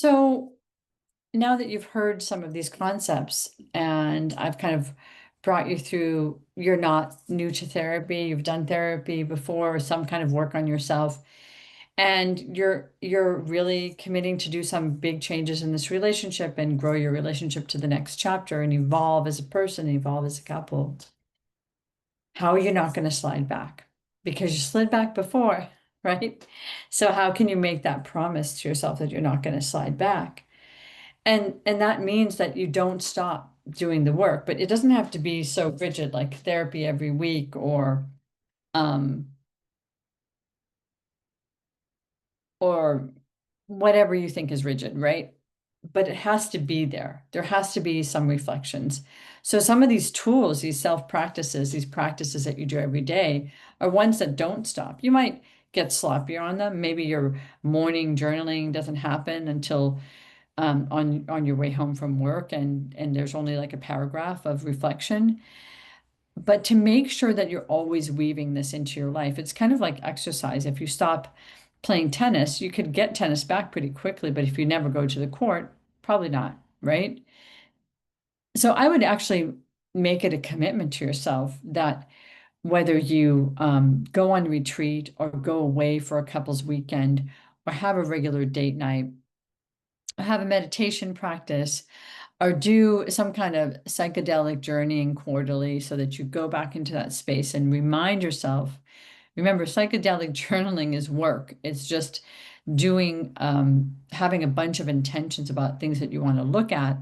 So now that you've heard some of these concepts and I've kind of brought you through, you're not new to therapy, you've done therapy before, or some kind of work on yourself, and you're really committing to do some big changes in this relationship and grow your relationship to the next chapter and evolve as a person, evolve as a couple. How are you not going to slide back? Because you slid back before, right? So how can you make that promise to yourself that you're not going to slide back? And that means that you don't stop doing the work, but it doesn't have to be so rigid like therapy every week um or whatever you think is rigid, right? But it has to be there. There has to be some reflections. So some of these tools, these self practices, these practices that you do every day are ones that don't stop. You might get sloppier on them. Maybe your morning journaling doesn't happen until on your way home from work, and there's only like a paragraph of reflection. But to make sure that you're always weaving this into your life, it's kind of like exercise. If you stop playing tennis, you could get tennis back pretty quickly, but if you never go to the court, probably not, right? So I would actually make it a commitment to yourself that whether you go on retreat or go away for a couple's weekend or have a regular date night, or have a meditation practice, or do some kind of psychedelic journeying quarterly so that you go back into that space and remind yourself. Remember, psychedelic journaling is work. It's just doing, having a bunch of intentions about things that you want to look at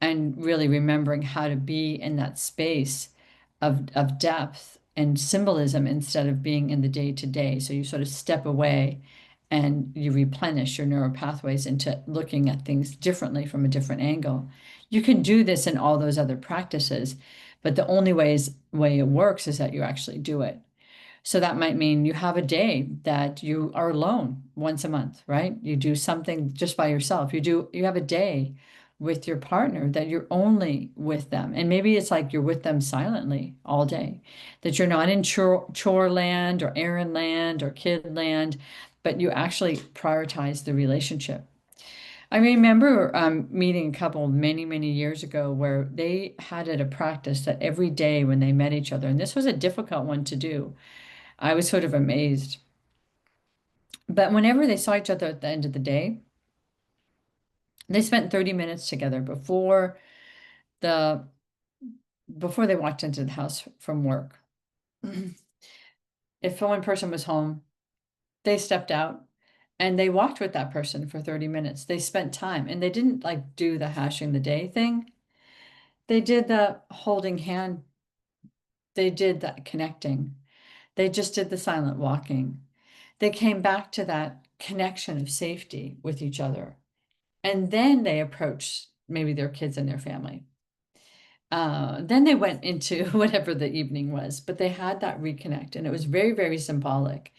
and really remembering how to be in that space of depth and symbolism instead of being in the day to day. So you sort of step away and you replenish your neural pathways into looking at things differently from a different angle. You can do this in all those other practices, but the only way it works is that you actually do it. So that might mean you have a day that you are alone once a month, right? You do something just by yourself. You have a day with your partner that you're only with them. And maybe it's like you're with them silently all day, that you're not in chore land or errand land or kid land, but you actually prioritize the relationship. I remember meeting a couple many, many years ago where they had it a practice that every day when they met each other, and this was a difficult one to do, I was sort of amazed. But whenever they saw each other at the end of the day, they spent 30 minutes together the before they walked into the house from work. If one person was home, they stepped out and they walked with that person for 30 minutes. They spent time and they didn't like do the hashing the day thing. They did the holding hand, they did that connecting. They just did the silent walking. They came back to that connection of safety with each other. And then they approached maybe their kids and their family. Then they went into whatever the evening was, but they had that reconnect, and it was very, very symbolic.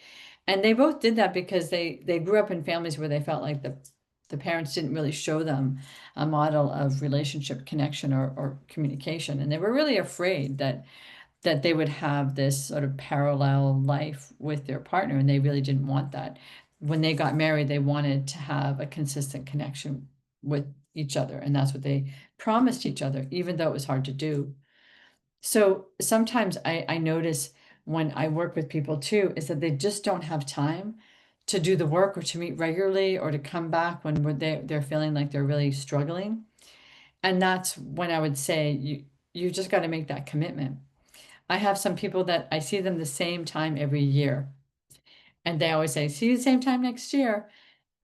And they both did that because they grew up in families where they felt like the parents didn't really show them a model of relationship connection or communication, and they were really afraid that they would have this sort of parallel life with their partner, and they really didn't want that. When they got married, they wanted to have a consistent connection with each other, and that's what they promised each other, even though it was hard to do. So sometimes I notice when I work with people too, is that they just don't have time to do the work or to meet regularly or to come back when they're feeling like they're really struggling. And that's when I would say you just got to make that commitment. I have some people that I see them the same time every year. And they always say, see you the same time next year.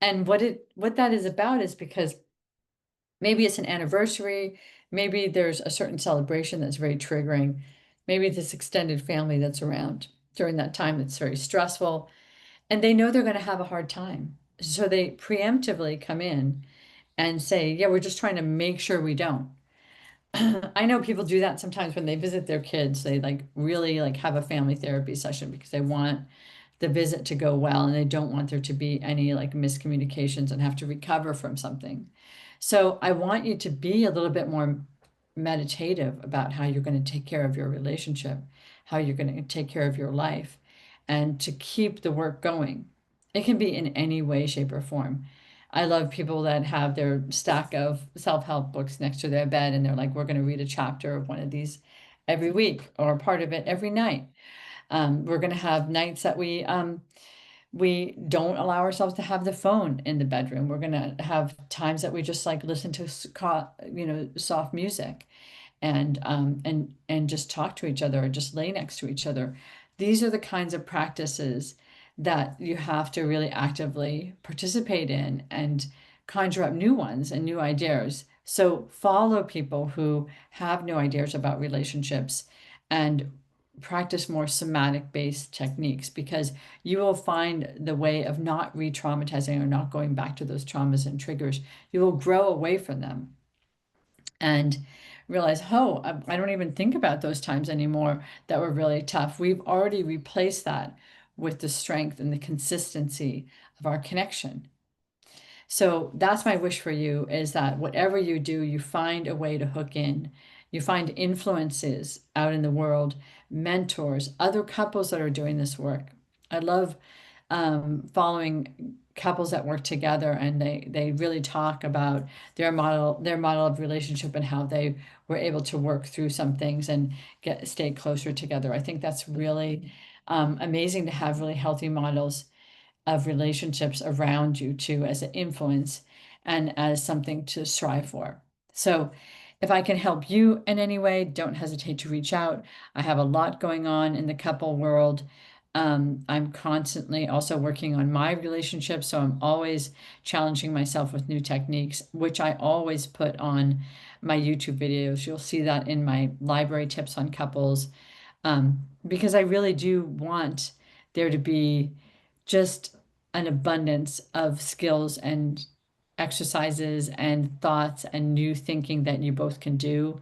And what that is about is because maybe it's an anniversary, maybe there's a certain celebration that's very triggering, maybe this extended family that's around during that time that's very stressful, and they know they're going to have a hard time. So they preemptively come in and say, yeah, we're just trying to make sure we don't. I know people do that sometimes when they visit their kids. They like really like have a family therapy session because they want the visit to go well and they don't want there to be any like miscommunications and have to recover from something. So I want you to be a little bit more meditative about how you're going to take care of your relationship, how you're going to take care of your life, and to keep the work going. It can be in any way, shape, or form. I love people that have their stack of self-help books next to their bed and they're like, we're going to read a chapter of one of these every week or a part of it every night. We're going to have nights that we don't allow ourselves to have the phone in the bedroom. We're going to have times that we just like listen to soft music and just talk to each other or just lay next to each other. These are the kinds of practices that you have to really actively participate in and conjure up new ones and new ideas. So follow people who have new ideas about relationships and practice more somatic based techniques because you will find the way of not re-traumatizing or not going back to those traumas and triggers. You will grow away from them and realize, oh, I don't even think about those times anymore that were really tough. We've already replaced that with the strength and the consistency of our connection. So that's my wish for you is that whatever you do, you find a way to hook in. You find influences out in the world, mentors, other couples that are doing this work. I love following couples that work together and they really talk about their model of relationship and how they were able to work through some things and stay closer together. I think that's really amazing to have really healthy models of relationships around you too as an influence and as something to strive for. So if I can help you in any way, don't hesitate to reach out. I have a lot going on in the couple world. I'm constantly also working on my relationship, so I'm always challenging myself with new techniques, which I always put on my YouTube videos. You'll see that in my library tips on couples, because I really do want there to be just an abundance of skills and exercises and thoughts and new thinking that you both can do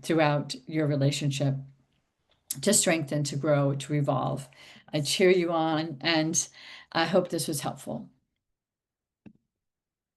throughout your relationship to strengthen, to grow, to evolve. I cheer you on, and I hope this was helpful.